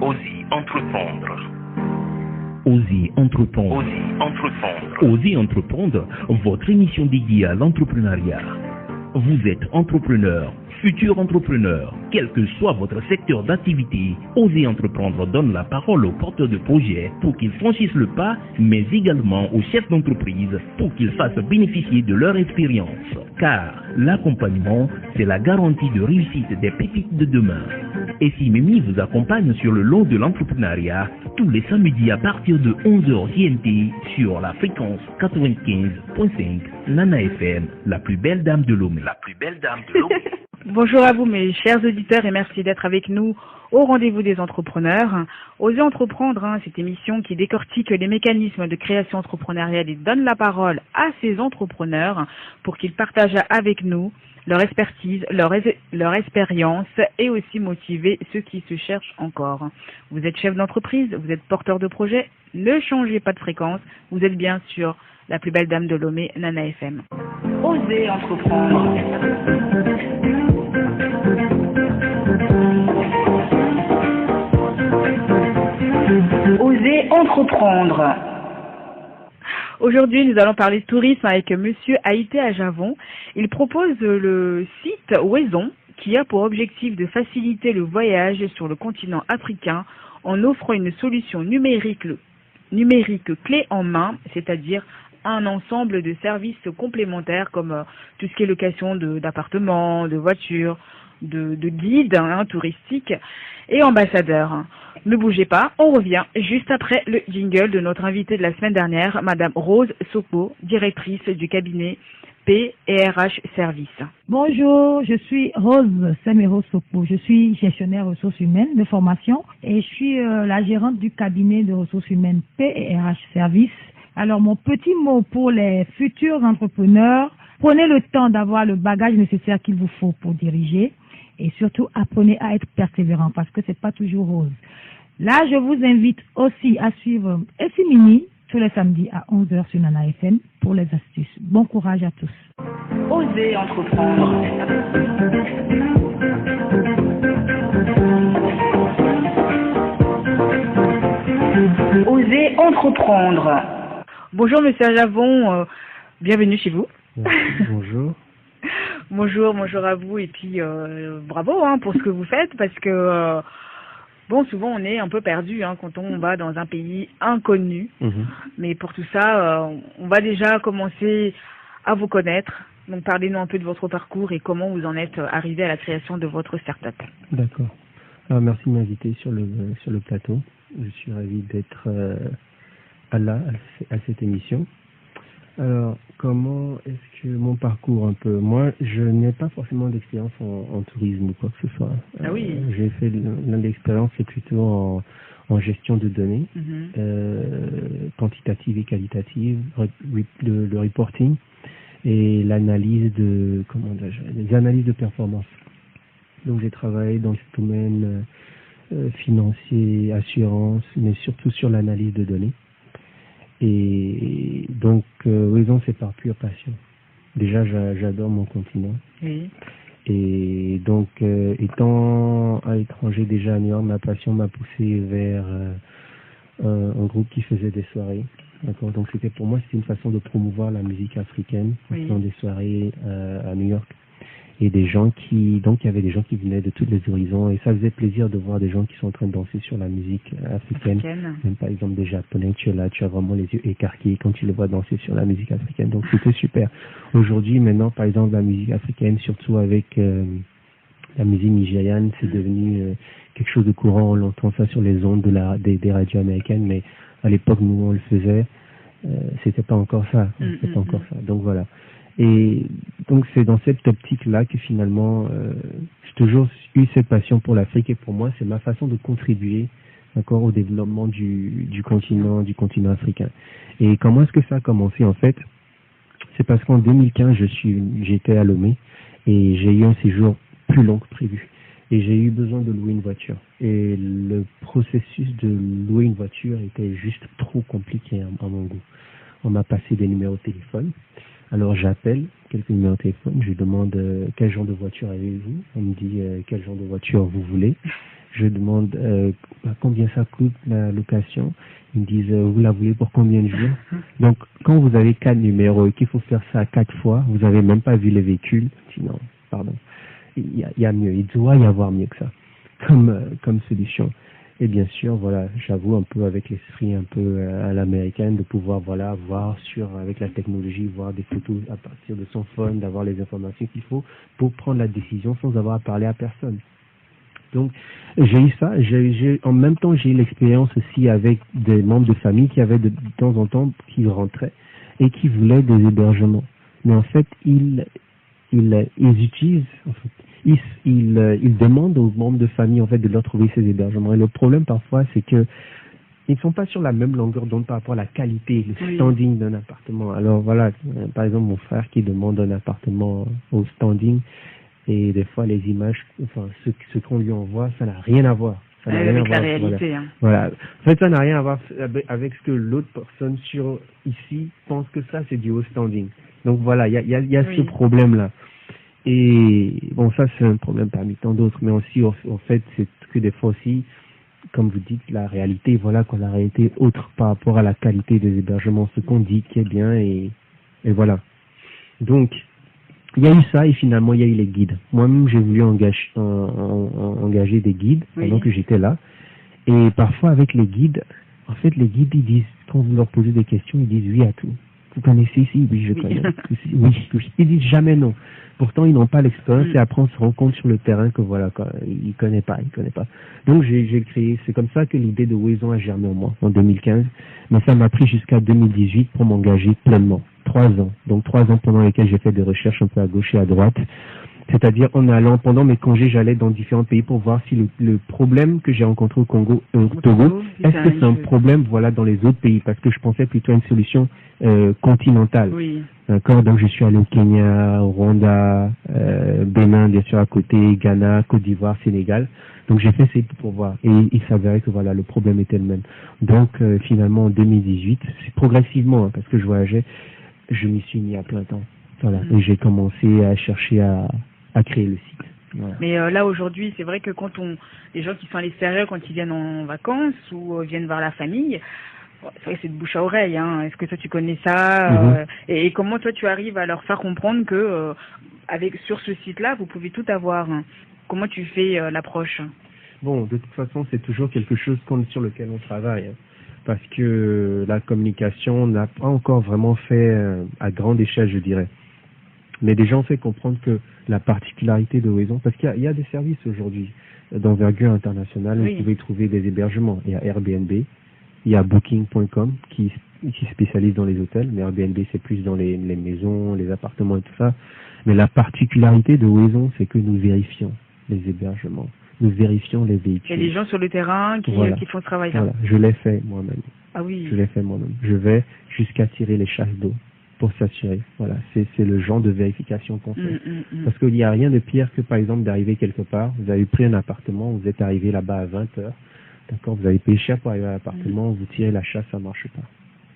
Osez entreprendre. Osez entreprendre. Osez entreprendre. Osez entreprendre, votre émission dédiée à l'entrepreneuriat. Vous êtes entrepreneur, futur entrepreneur, quel que soit votre secteur d'activité, Osez entreprendre donne la parole aux porteurs de projets pour qu'ils franchissent le pas, mais également aux chefs d'entreprise pour qu'ils fassent bénéficier de leur expérience. Car l'accompagnement, c'est la garantie de réussite des pépites de demain. Et si Mimi vous accompagne sur le long de l'entrepreneuriat, tous les samedis à partir de 11h GMT sur la fréquence 95.5 Nana FM, la plus belle dame de Lomé. La plus belle dame de Lomé. Bonjour à vous mes chers auditeurs et merci d'être avec nous au rendez-vous des entrepreneurs. Osez entreprendre, cette émission qui décortique les mécanismes de création entrepreneuriale et donne la parole à ces entrepreneurs pour qu'ils partagent avec nous leur expertise, leur expérience et aussi motiver ceux qui se cherchent encore. Vous êtes chef d'entreprise, vous êtes porteur de projet, ne changez pas de fréquence, vous êtes bien sur la plus belle dame de Lomé, Nana FM. Osez entreprendre. Osez entreprendre. Aujourd'hui, nous allons parler de tourisme avec Monsieur Haïté Ajavon. Il propose le site Wezon qui a pour objectif de faciliter le voyage sur le continent africain en offrant une solution numérique clé en main, c'est-à-dire un ensemble de services complémentaires comme tout ce qui est location d'appartements, de voitures, de guides touristiques et ambassadeurs. Ne bougez pas, on revient juste après le jingle de notre invitée de la semaine dernière, Madame Rose Sokpo, directrice du cabinet P&RH Service. Bonjour, je suis Rose Semero Sokpo. Je suis gestionnaire ressources humaines de formation et je suis la gérante du cabinet de ressources humaines P&RH Service. Alors, mon petit mot pour les futurs entrepreneurs, prenez le temps d'avoir le bagage nécessaire qu'il vous faut pour diriger et surtout apprenez à être persévérant parce que c'est pas toujours rose. Là, je vous invite aussi à suivre Essimini tous les samedis à 11h sur Nana FM pour les astuces. Bon courage à tous. Osez entreprendre. Osez entreprendre. Bonjour Monsieur Ajavon, bienvenue chez vous. Bonjour. bonjour à vous et puis bravo pour ce que vous faites parce que souvent on est un peu perdu quand on va dans un pays inconnu. Mais pour tout ça, on va déjà commencer à vous connaître. Donc parlez-nous un peu de votre parcours et comment vous en êtes arrivé à la création de votre start-up. D'accord. Alors, merci de m'inviter sur le plateau. Je suis ravi d'être à cette émission. Alors, comment est-ce que mon parcours un peu? Moi, je n'ai pas forcément d'expérience en tourisme ou quoi que ce soit. Ah oui. J'ai fait l'une des expériences, c'est plutôt en gestion de données, quantitative et qualitative, le reporting et l'analyse les analyses de performance. Donc, j'ai travaillé dans ce domaine financier, assurance, mais surtout sur l'analyse de données. Et donc, Wezon, c'est par pure passion. Déjà, j'adore mon continent. Oui. Et donc, étant à l'étranger déjà à New York, ma passion m'a poussé vers un groupe qui faisait des soirées. D'accord. Donc, pour moi, c'était une façon de promouvoir la musique africaine dans des soirées à New York. Et il y avait des gens qui venaient de tous les horizons et ça faisait plaisir de voir des gens qui sont en train de danser sur la musique africaine. Même par exemple des Japonais, tu es là, tu as vraiment les yeux écarquillés quand tu les vois danser sur la musique africaine. Donc c'était super. Aujourd'hui, maintenant, par exemple, la musique africaine, surtout avec la musique nigériane, c'est devenu quelque chose de courant. On l'entend ça sur les ondes des radios américaines, mais à l'époque, nous, on le faisait. C'était pas encore ça. C'était pas encore ça. Donc voilà. Et donc c'est dans cette optique-là que finalement, j'ai toujours eu cette passion pour l'Afrique et pour moi, c'est ma façon de contribuer encore au développement du continent africain. Et comment est-ce que ça a commencé en fait? C'est parce qu'en 2015, j'étais à Lomé et j'ai eu un séjour plus long que prévu. et j'ai eu besoin de louer une voiture. Et le processus de louer une voiture était juste trop compliqué à mon goût. On m'a passé des numéros de téléphone. Alors j'appelle quelques numéros de téléphone, je demande quel genre de voiture avez-vous. On me dit quel genre de voiture vous voulez. Je demande combien ça coûte la location. Ils me disent vous la voulez pour combien de jours. Donc quand vous avez 4 numéros et qu'il faut faire ça 4 fois, vous n'avez même pas vu les véhicules. Sinon, pardon, il y a mieux, il doit y avoir mieux que ça comme solution. Et bien sûr, voilà, j'avoue un peu avec l'esprit un peu à l'américaine de pouvoir voilà voir avec la technologie, voir des photos à partir de son phone, d'avoir les informations qu'il faut pour prendre la décision sans avoir à parler à personne. Donc j'ai eu ça, en même temps j'ai eu l'expérience aussi avec des membres de famille qui avaient de temps en temps qui rentraient et qui voulaient des hébergements. Mais en fait ils utilisent en fait ils demandent aux membres de famille en fait de leur trouver ces hébergements. Et le problème parfois c'est que ils ne sont pas sur la même longueur d'onde par rapport à la qualité, le standing d'un appartement. Alors voilà, par exemple mon frère qui demande un appartement au standing et des fois les images, enfin ce qu'on lui envoie, ça n'a rien à voir. Ça n'a rien à voir avec la réalité. Voilà. En fait, ça n'a rien à voir avec ce que l'autre personne ici pense que ça c'est du haut standing. Donc voilà, il y a ce problème là. Et bon, ça c'est un problème parmi tant d'autres, mais aussi en fait c'est que des fois aussi, comme vous dites, la réalité, voilà quoi, la réalité autre par rapport à la qualité des hébergements, ce qu'on dit qui est bien et voilà. Donc il y a eu ça et finalement il y a eu les guides. Moi-même j'ai voulu engager des guides pendant que j'étais là, et parfois avec les guides, en fait les guides ils disent, quand vous leur posez des questions, ils disent oui à tout. Vous connaissez ici? Oui, je connais. Oui. Ils disent jamais non. Pourtant, ils n'ont pas l'expérience et après, on se rend compte sur le terrain que voilà, quoi, ils connaissent pas. Donc, j'ai créé, c'est comme ça que l'idée de Wezon a germé en moi, en 2015. Mais ça m'a pris jusqu'à 2018 pour m'engager pleinement. 3 ans. Donc, 3 ans pendant lesquels j'ai fait des recherches un peu à gauche et à droite. C'est-à-dire, en allant, pendant mes congés, j'allais dans différents pays pour voir si le problème que j'ai rencontré au Congo, Togo, est-ce que c'est un problème, voilà, dans les autres pays? Parce que je pensais plutôt à une solution continentale. Oui. D'accord? Donc, je suis allé au Kenya, au Rwanda, Bénin, bien sûr, à côté, Ghana, Côte d'Ivoire, Sénégal. Donc, j'ai fait ces pour voir. Et il s'avérait que, voilà, le problème était le même. Donc, finalement, en 2018, c'est progressivement, parce que je voyageais, je m'y suis mis à plein temps. Voilà. Et j'ai commencé à chercher à créer le site. Voilà. Mais là aujourd'hui, c'est vrai que les gens qui sont à l'extérieur, quand ils viennent en vacances ou viennent voir la famille, c'est vrai que c'est de bouche à oreille. Hein. Est-ce que toi tu connais ça et comment toi tu arrives à leur faire comprendre que sur ce site-là, vous pouvez tout avoir. Hein. Comment tu fais l'approche? Bon, de toute façon, c'est toujours quelque chose sur lequel on travaille. Hein. Parce que la communication n'a pas encore vraiment fait à grande échelle, je dirais. Mais déjà, on fait comprendre que la particularité de Wezon, parce qu'il y a des services aujourd'hui d'envergure internationale, vous pouvez trouver des hébergements. Il y a Airbnb, il y a Booking.com qui spécialise dans les hôtels, mais Airbnb c'est plus dans les maisons, les appartements et tout ça. Mais la particularité de Wezon, c'est que nous vérifions les hébergements, nous vérifions les véhicules. Il y a des gens sur le terrain qui font ce travail-là. Voilà, je l'ai fait moi-même. Ah oui. Je l'ai fait moi-même. Je vais jusqu'à tirer les chasses d'eau pour s'assurer. Voilà, c'est le genre de vérification qu'on fait. Parce qu'il n'y a rien de pire que, par exemple, d'arriver quelque part, vous avez pris un appartement, vous êtes arrivé là-bas à 20h, d'accord, vous avez payé cher pour arriver à l'appartement, vous tirez la chasse, ça marche pas.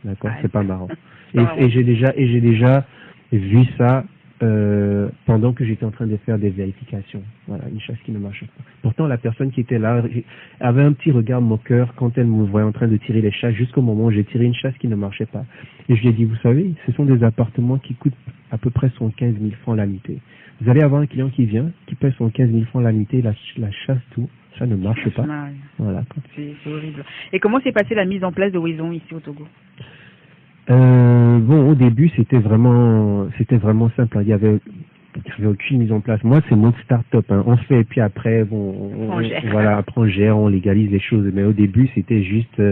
D'accord, c'est pas marrant. Et j'ai déjà vu ça pendant que j'étais en train de faire des vérifications. Voilà, une chasse qui ne marche pas. Pourtant, la personne qui était là avait un petit regard moqueur quand elle me voyait en train de tirer les chasses jusqu'au moment où j'ai tiré une chasse qui ne marchait pas. Et je lui ai dit, vous savez, ce sont des appartements qui coûtent à peu près 75 000 francs la nuitée. Vous allez avoir un client qui vient, qui paie 75 000 francs la nuitée, la chasse, tout, ça ne marche pas. Voilà. C'est horrible. Et comment s'est passée la mise en place de Wezon ici au Togo? Bon, au début, c'était vraiment simple. Il y avait aucune mise en place. Moi, c'est mode start-up. Hein. On fait et puis après, après on gère, on légalise les choses. Mais au début, c'était juste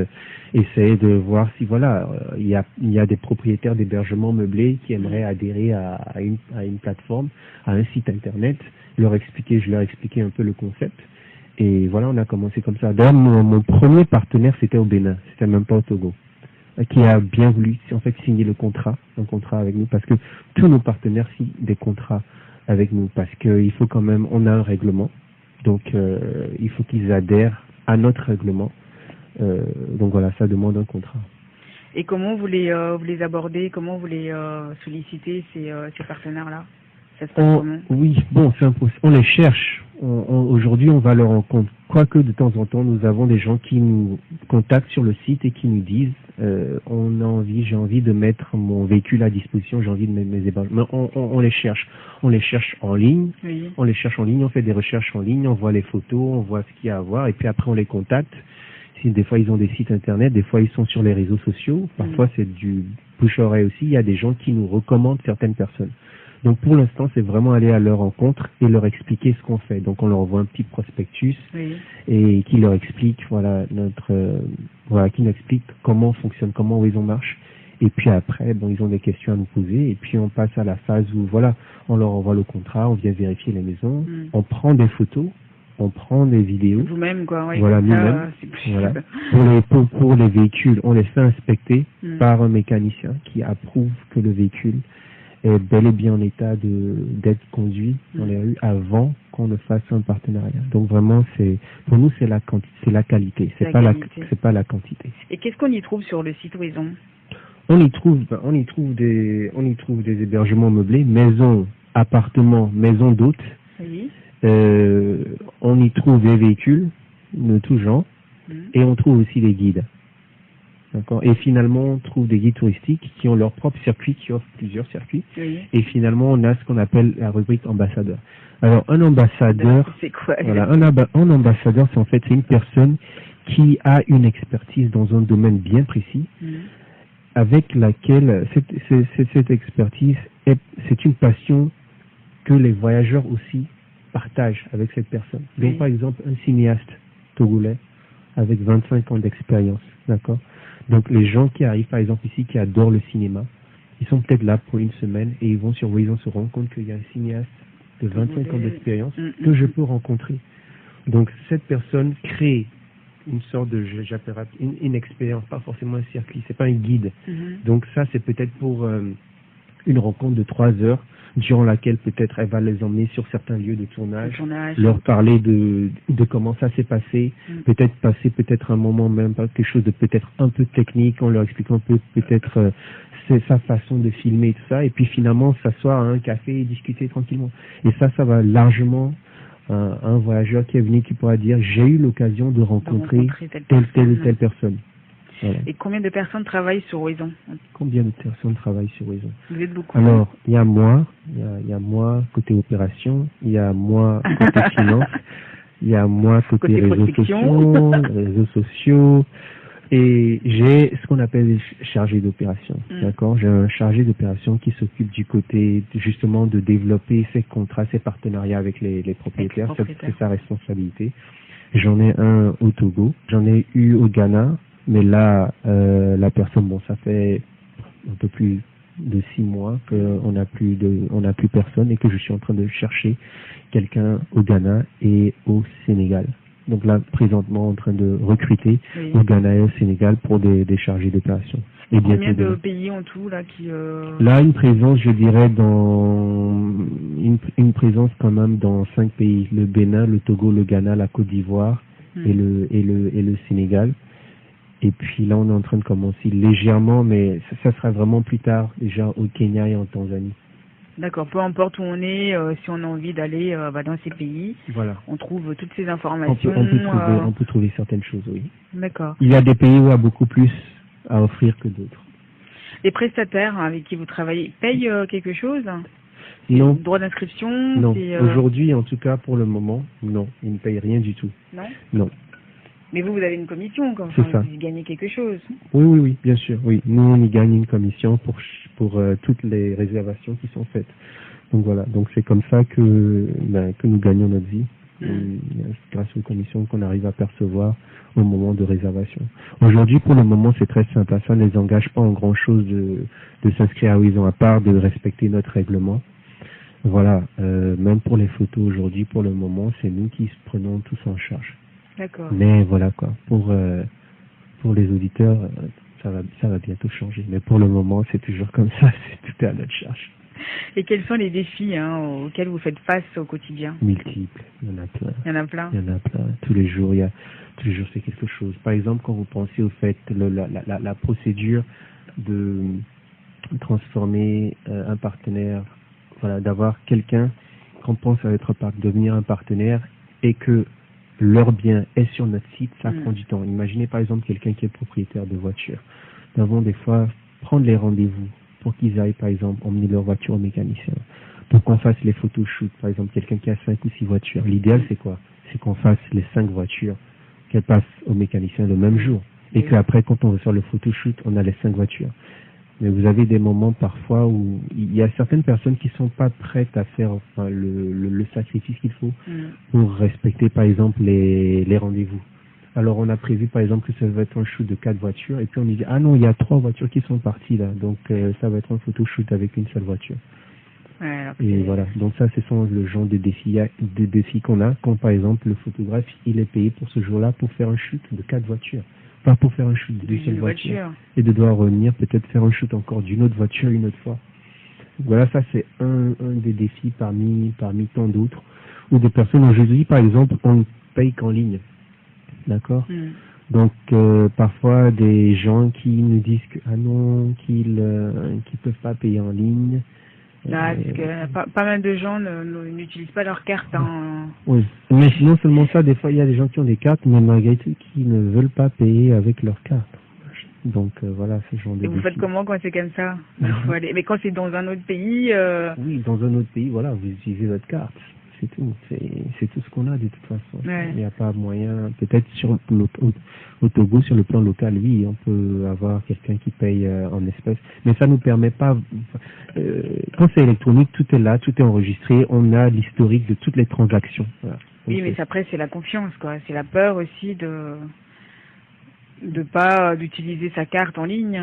essayer de voir si il y a des propriétaires d'hébergements meublés qui aimeraient adhérer à une plateforme, à un site internet. Je leur expliquais un peu le concept. Et voilà, on a commencé comme ça. D'ailleurs, mon premier partenaire, c'était au Bénin. C'était même pas au Togo, qui a bien voulu signer un contrat avec nous, parce que tous nos partenaires signent des contrats avec nous, parce qu'il faut quand même, on a un règlement Donc, il faut qu'ils adhèrent à notre règlement. Donc voilà, ça demande un contrat. Et comment vous les abordez, comment vous les sollicitez, ces partenaires-là? Ça se passe comment? Oui, bon, c'est impossible. On les cherche. Aujourd'hui, on va leur rencontre. Quoique de temps en temps, nous avons des gens qui nous contactent sur le site et qui nous disent j'ai envie de mettre mon véhicule à disposition, j'ai envie de mettre mes hébergements. On les cherche. On les cherche en ligne. Oui. On les cherche en ligne, on fait des recherches en ligne, on voit les photos, on voit ce qu'il y a à voir, et puis après on les contacte. Si des fois ils ont des sites internet, des fois ils sont sur les réseaux sociaux, parfois c'est du bouche-oreille aussi, il y a des gens qui nous recommandent certaines personnes. Donc pour l'instant, c'est vraiment aller à leur rencontre et leur expliquer ce qu'on fait. Donc on leur envoie un petit prospectus et qui leur explique qui nous explique comment on fonctionne, comment Wezon marche. Et puis après, bon, ils ont des questions à nous poser et puis on passe à la phase où on leur envoie le contrat, on vient vérifier les maisons, on prend des photos, on prend des vidéos. Vous-même, quoi. Oui, voilà, nous-mêmes. Voilà. Pour les véhicules, on les fait inspecter par un mécanicien qui approuve que le véhicule est bel et bien en état d'être conduit dans les rues avant qu'on ne fasse un partenariat. Donc vraiment, pour nous, c'est la qualité, c'est pas la quantité. Et qu'est-ce qu'on y trouve sur le site Wezon? On y trouve des hébergements meublés, maisons, appartements, maisons d'hôtes. Oui. On y trouve des véhicules de tout genre et on trouve aussi des guides. D'accord. Et finalement, on trouve des guides touristiques qui ont leur propre circuit, qui offrent plusieurs circuits. Oui. Et finalement, on a ce qu'on appelle la rubrique ambassadeur. Alors, un ambassadeur, c'est quoi? Voilà, un ambassadeur, c'est une personne qui a une expertise dans un domaine bien précis, avec laquelle cette expertise c'est une passion que les voyageurs aussi partagent avec cette personne. Donc, par exemple, un cinéaste togolais avec 25 ans d'expérience, d'accord. Donc les gens qui arrivent par exemple ici, qui adorent le cinéma, ils sont peut-être là pour une semaine et ils vont sur Wezon se rendre compte qu'il y a un cinéaste de 25 ans d'expérience que je peux rencontrer. Donc cette personne crée une sorte de, une expérience, pas forcément un circuit, c'est pas un guide. Donc ça c'est peut-être pour une rencontre de 3 heures durant laquelle peut-être elle va les emmener sur certains lieux de tournage, leur parler de comment ça s'est passé, peut-être passer un moment même, quelque chose de peut-être un peu technique, en leur expliquant peut-être c'est sa façon de filmer et tout ça, et puis finalement s'asseoir à un café et discuter tranquillement. Et ça va largement un voyageur qui est venu qui pourra dire j'ai eu l'occasion de rencontrer telle personne. Voilà. Et combien de personnes travaillent sur Wezon? Combien de personnes travaillent sur Wezon? Vous êtes beaucoup. Alors, il y a moi côté opération, il y a moi côté finance, il y a moi côté réseaux sociaux, et j'ai ce qu'on appelle chargé d'opération. D'accord? J'ai un chargé d'opération qui s'occupe du côté justement de développer ses contrats, ses partenariats avec les propriétaires. C'est sa responsabilité. J'en ai un au Togo, j'en ai eu au Ghana. Mais là, la personne, ça fait un peu plus de 6 mois qu'on n'a plus personne et que je suis en train de chercher quelqu'un au Ghana et au Sénégal. Donc là, présentement, en train de recruter au Ghana et au Sénégal pour des chargés d'opération. Et combien de pays en tout là qui Là, une présence, je dirais, dans une présence quand même dans 5 pays: le Bénin, le Togo, le Ghana, la Côte d'Ivoire et le Sénégal. Et puis là, on est en train de commencer légèrement, mais ça sera vraiment plus tard, déjà au Kenya et en Tanzanie. D'accord, peu importe où on est, si on a envie d'aller dans ces pays, on trouve toutes ces informations. On peut trouver certaines choses, oui. D'accord. Il y a des pays où il y a beaucoup plus à offrir que d'autres. Les prestataires avec qui vous travaillez payent quelque chose? Non. Droit d'inscription? Non. Aujourd'hui, en tout cas, pour le moment, non. Ils ne payent rien du tout. Non? Non. Mais vous avez une commission, quand vous gagnez quelque chose. Oui, bien sûr. Oui, nous on y gagne une commission pour toutes les réservations qui sont faites. Donc voilà, donc c'est comme ça que nous gagnons notre vie, grâce aux commissions qu'on arrive à percevoir au moment de réservation. Aujourd'hui, pour le moment, c'est très simple. Ça ne les engage pas en grand chose de s'inscrire à Wezon, à part de respecter notre règlement. Voilà, même pour les photos aujourd'hui, pour le moment, c'est nous qui prenons tout en charge. D'accord. Mais voilà quoi, pour les auditeurs, ça va bientôt changer. Mais pour le moment, c'est toujours comme ça, c'est tout à notre charge. Et quels sont les défis auxquels vous faites face au quotidien? Multiples, il y en a plein. Il y en a plein. Il y en a plein. Tous les jours, c'est quelque chose. Par exemple, quand vous pensez au fait, la procédure de transformer un partenaire, voilà, d'avoir quelqu'un qu'on pense à être devenir un partenaire et que leur bien est sur notre site, ça prend du temps. Imaginez par exemple quelqu'un qui est propriétaire de voiture. Nous avons des fois prendre les rendez-vous pour qu'ils aillent par exemple emmener leur voiture au mécanicien, pour qu'on fasse les photoshoots, par exemple quelqu'un qui a 5 ou 6 voitures. L'idéal c'est quoi? C'est qu'on fasse les 5 voitures, qu'elles passent au mécanicien le même jour. Et qu'après quand on veut faire le photoshoot, on a les 5 voitures. Mais vous avez des moments parfois où il y a certaines personnes qui sont pas prêtes à faire le sacrifice qu'il faut pour respecter par exemple les rendez-vous. Alors on a prévu par exemple que ça va être un shoot de 4 voitures et puis on dit ah non il y a 3 voitures qui sont parties là donc ça va être un photoshoot avec une seule voiture. Ouais, et voilà, donc ça ce sont le genre de défis qu'on a quand par exemple le photographe il est payé pour ce jour-là pour faire un shoot de 4 voitures. Pas pour faire un shoot d'une seule voiture. Et de devoir revenir peut-être faire un shoot encore d'une autre voiture une autre fois. Voilà, ça c'est un des défis parmi tant d'autres. Ou des personnes aujourd'hui, par exemple, on ne paye qu'en ligne. D'accord. Donc parfois des gens qui nous disent que ah non, qu'ils peuvent pas payer en ligne. Là, parce que pas mal de gens n'utilisent pas leur carte. Oui, mais non seulement ça, des fois il y a des gens qui ont des cartes, mais malgré tout qui ne veulent pas payer avec leur carte. Donc voilà, ce genre de. Et vous faites comment quand c'est comme ça? Mais quand c'est dans un autre pays. Oui, dans un autre pays, voilà, vous utilisez votre carte. C'est tout. C'est tout ce qu'on a de toute façon. Ouais. Il n'y a pas moyen. Peut-être au Togo, sur le plan local, oui, on peut avoir quelqu'un qui paye en espèces. Mais ça nous permet pas. Quand c'est électronique, tout est là, tout est enregistré. On a l'historique de toutes les transactions. Voilà. Donc, oui, mais après c'est la confiance, quoi. C'est la peur aussi de pas d'utiliser sa carte en ligne.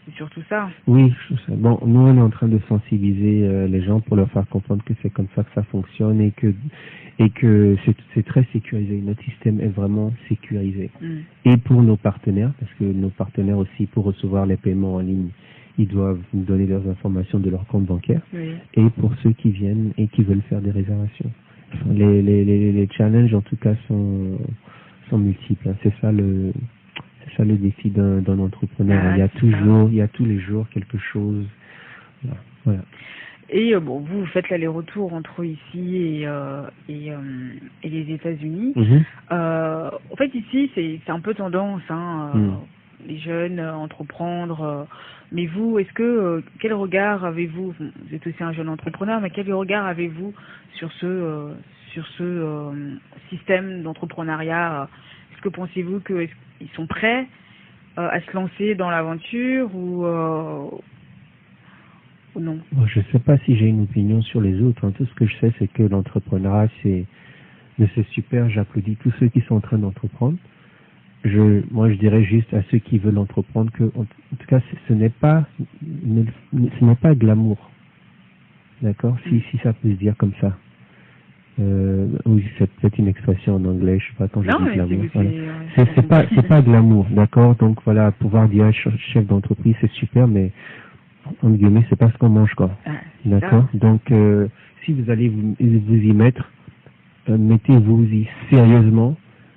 C'est surtout ça. Oui, bon, nous on est en train de sensibiliser les gens pour leur faire comprendre que c'est comme ça que ça fonctionne et que c'est très sécurisé. Notre système est vraiment sécurisé. Et pour nos partenaires, parce que nos partenaires aussi, pour recevoir les paiements en ligne, ils doivent nous donner leurs informations de leur compte bancaire. Oui. Et pour ceux qui viennent et qui veulent faire des réservations. Les challenges en tout cas sont multiples. C'est ça le défi d'un entrepreneur. Il y a tous les jours quelque chose. Voilà. Et bon, vous faites l'aller-retour entre ici et les États-Unis. En fait, ici, c'est un peu tendance, les jeunes entreprendre. Mais vous, quel regard avez-vous? Vous êtes aussi un jeune entrepreneur, mais quel regard avez-vous sur ce système d'entrepreneuriat? Est-ce que pensez-vous qu'ils sont prêts à se lancer dans l'aventure ou non? Je ne sais pas si j'ai une opinion sur les autres. Tout ce que je sais, c'est que l'entrepreneuriat, c'est super. J'applaudis tous ceux qui sont en train d'entreprendre. Moi, je dirais juste à ceux qui veulent entreprendre que, en tout cas, ce n'est pas glamour. D'accord? Si ça peut se dire comme ça. Oui, c'est peut-être une expression en anglais, je sais pas quand je dis glamour. Voilà. C'est pas glamour, d'accord? Donc voilà, pouvoir dire chef d'entreprise, c'est super, mais en guillemets, c'est pas ce qu'on mange, quoi. D'accord? Donc si vous allez vous y mettre, mettez-vous-y sérieusement,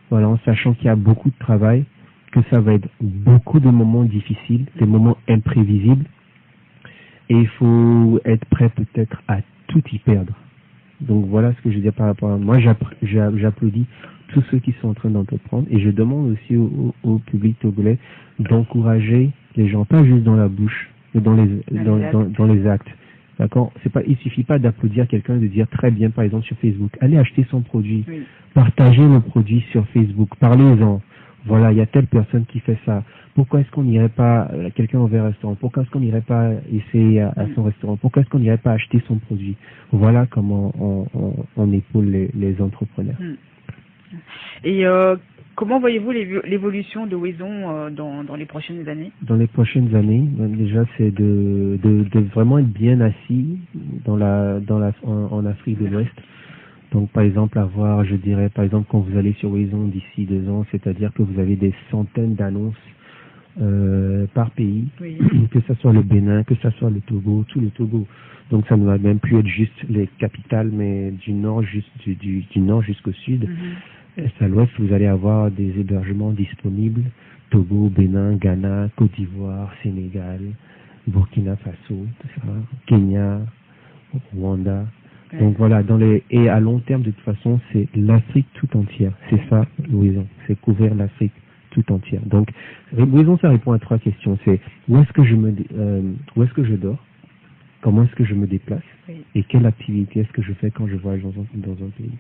voilà, en sachant qu'il y a beaucoup de travail, que ça va être beaucoup de moments difficiles, des moments imprévisibles, et il faut être prêt peut-être à tout y perdre. Donc voilà ce que je veux dire par rapport à moi. J'applaudis tous ceux qui sont en train d'entreprendre et je demande aussi au public togolais d'encourager les gens, pas juste dans la bouche, mais dans les actes. D'accord? Il suffit pas d'applaudir quelqu'un, de dire très bien par exemple sur Facebook. Allez acheter son produit, partagez le produit sur Facebook, parlez-en. Voilà, il y a telle personne qui fait ça. Pourquoi est-ce qu'on n'irait pas, quelqu'un ouvert un restaurant, pourquoi est-ce qu'on n'irait pas essayer à son restaurant, pourquoi est-ce qu'on n'irait pas acheter son produit? Voilà comment on épaule les entrepreneurs. Et comment voyez-vous l'évolution de Wezon dans les prochaines années? Dans les prochaines années, déjà c'est de vraiment être bien assis en Afrique de l'Ouest. Donc, par exemple, je dirais, par exemple, quand vous allez sur Wezon d'ici 2 ans, c'est-à-dire que vous avez des centaines d'annonces par pays, Oui. que ce soit le Bénin, que ce soit le Togo, tout le Togo. Donc ça ne va même plus être juste les capitales, mais du nord du nord jusqu'au sud. Est à l'ouest, vous allez avoir des hébergements disponibles. Togo, Bénin, Ghana, Côte d'Ivoire, Sénégal, Burkina Faso, tout ça, Kenya, Rwanda. Ouais. Donc voilà, et à long terme, de toute façon, c'est l'Afrique tout entière. C'est ça, l'horizon. C'est couvrir l'Afrique tout entière. Donc, l'horizon, ça répond à 3 questions. C'est où est-ce que je dors? Comment est-ce que je me déplace? Oui. Et quelle activité est-ce que je fais quand je voyage dans un pays?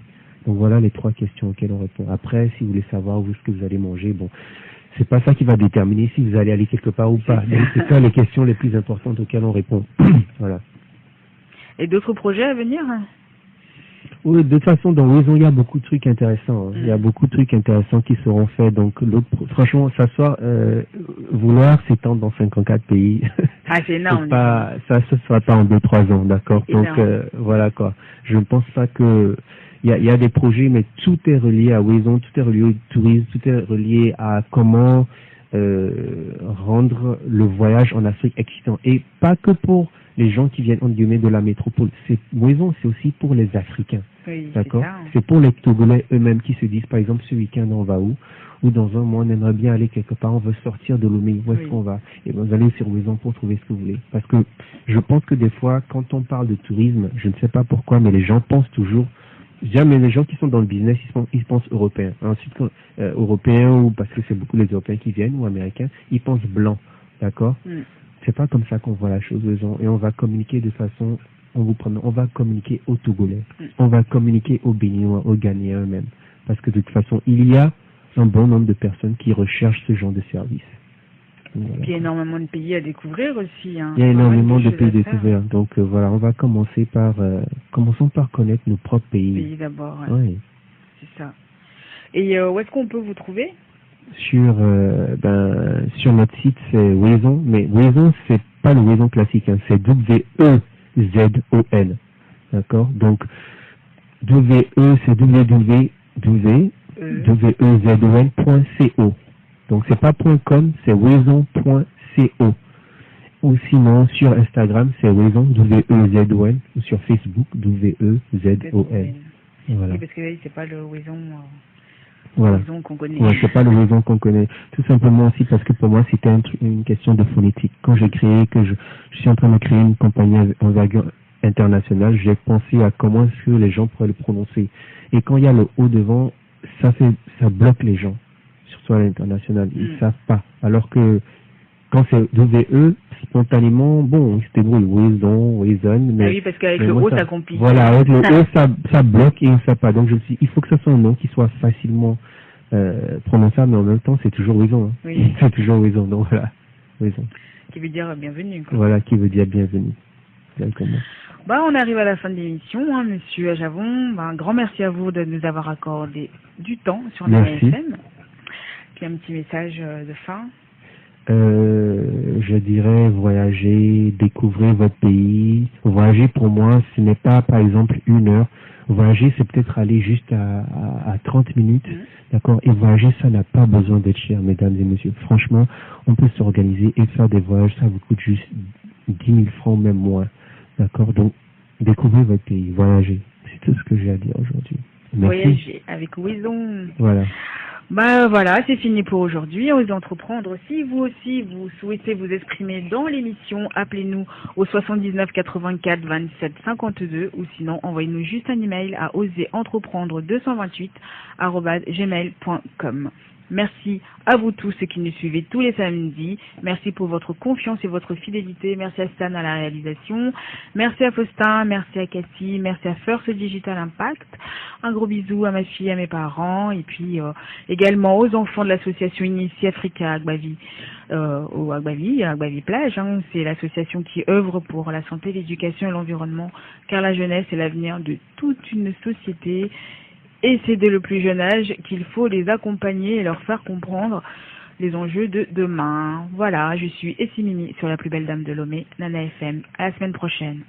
Donc voilà les 3 questions auxquelles on répond. Après, si vous voulez savoir où est-ce que vous allez manger, bon, c'est pas ça qui va déterminer si vous allez aller quelque part ou pas. Donc c'est ça les questions les plus importantes auxquelles on répond. Voilà. Et d'autres projets à venir? Oui, de toute façon, dans Horizon, il y a beaucoup de trucs intéressants. Hein. Il y a beaucoup de trucs intéressants qui seront faits. Donc, franchement, vouloir s'étendre dans 54 pays. Ah, c'est énorme. Ça se fera pas en 2-3 ans, d'accord? Donc, voilà, quoi. Je ne pense pas que, il y a des projets, mais tout est relié à Horizon, tout est relié au tourisme, tout est relié à comment, rendre le voyage en Afrique excitant. Et pas que pour les gens qui viennent, entre guillemets, de la métropole. Horizon, c'est aussi pour les Africains. Oui, d'accord? C'est pour les Togolais eux-mêmes qui se disent, par exemple, ce week-end, on va où? Ou dans un mois, on aimerait bien aller quelque part, on veut sortir de Lomé, où est-ce qu'on va? Et ben, vous allez sur Horizon pour trouver ce que vous voulez. Parce que je pense que des fois, quand on parle de tourisme, je ne sais pas pourquoi, mais les gens pensent toujours, jamais les gens qui sont dans le business, ils pensent européens. Ensuite, européens, ou parce que c'est beaucoup les Européens qui viennent, ou américains, ils pensent blanc. D'accord? C'est pas comme ça qu'on voit la chose, et on va communiquer de façon, on va communiquer aux Togolais, on va communiquer aux Béninois, aux Ghanéens eux-mêmes. Parce que de toute façon, il y a un bon nombre de personnes qui recherchent ce genre de service. Voilà. Il y a énormément de pays à découvrir aussi. Hein. Il y a énormément de pays à découvrir. Donc voilà, on va commencer commençons par connaître nos propres pays. Pays d'abord, ouais. Ouais. C'est ça. Et où est-ce qu'on peut vous trouver? Sur notre site, c'est Horizon, mais Horizon, c'est pas le Horizon classique, hein, c'est W-E-Z-O-N. D'accord? Donc, W-E, c'est www.wezon.co. Donc, c'est pas .com, c'est wezon.co. Ou sinon, sur Instagram, c'est Wezon, W-E-Z-O-N, ou sur Facebook, W-E-Z-O-N. Voilà. Oui, parce que c'est pas le Wezon. Voilà. Qu'on connaît. Ouais, c'est pas le Wezon qu'on connaît. Tout simplement aussi parce que pour moi, c'était une question de phonétique. Quand j'ai créé, je suis en train de créer une compagnie envergure internationale, j'ai pensé à comment est-ce que les gens pourraient le prononcer. Et quand il y a le O devant, ça bloque les gens. Surtout à l'international. Ils savent pas. Alors que, quand c'est W-E, spontanément, bon, ils se débrouillent. Wezon, mais. Ah oui, parce qu'avec le O, ça complique. Voilà, avec le O, ça bloque et on ne sait pas. Donc, il faut que ce soit un nom qui soit facilement, prononçable, mais en même temps, c'est toujours Wezon. Hein. Oui. C'est toujours Wezon. Donc, voilà. Wezon. Qui veut dire bienvenue, quoi. Voilà, qui veut dire bienvenue. Exactement. On arrive à la fin de l'émission, hein, monsieur Ajavon. Un grand merci à vous de nous avoir accordé du temps sur la FM. Puis un petit message de fin. Je dirais voyager, découvrir votre pays. Voyager pour moi, ce n'est pas par exemple 1 heure. Voyager, c'est peut-être aller juste à 30 minutes. D'accord? Et voyager, ça n'a pas besoin d'être cher, mesdames et messieurs. Franchement, on peut s'organiser et faire des voyages, ça vous coûte juste 10 000 francs, même moins. D'accord? Donc, découvrez votre pays, voyager. C'est tout ce que j'ai à dire aujourd'hui. Merci. Voyager avec Wezon. Voilà. Voilà, c'est fini pour aujourd'hui. Osez entreprendre. Si vous aussi, vous souhaitez vous exprimer dans l'émission, appelez-nous au 79 84 27 52 ou sinon, envoyez-nous juste un email à oserentreprentre228@gmail.com. Merci à vous tous ceux qui nous suivez tous les samedis. Merci pour votre confiance et votre fidélité. Merci à Stan à la réalisation. Merci à Faustin, merci à Cathy, merci à First Digital Impact. Un gros bisou à ma fille, à mes parents et puis également aux enfants de l'association Initie Africa Agbavi, au Agbavi Plage. Hein. C'est l'association qui œuvre pour la santé, l'éducation et l'environnement, car la jeunesse est l'avenir de toute une société. Et c'est dès le plus jeune âge qu'il faut les accompagner et leur faire comprendre les enjeux de demain. Voilà, je suis Essie Mimi sur la plus belle dame de Lomé, Nana FM. À la semaine prochaine.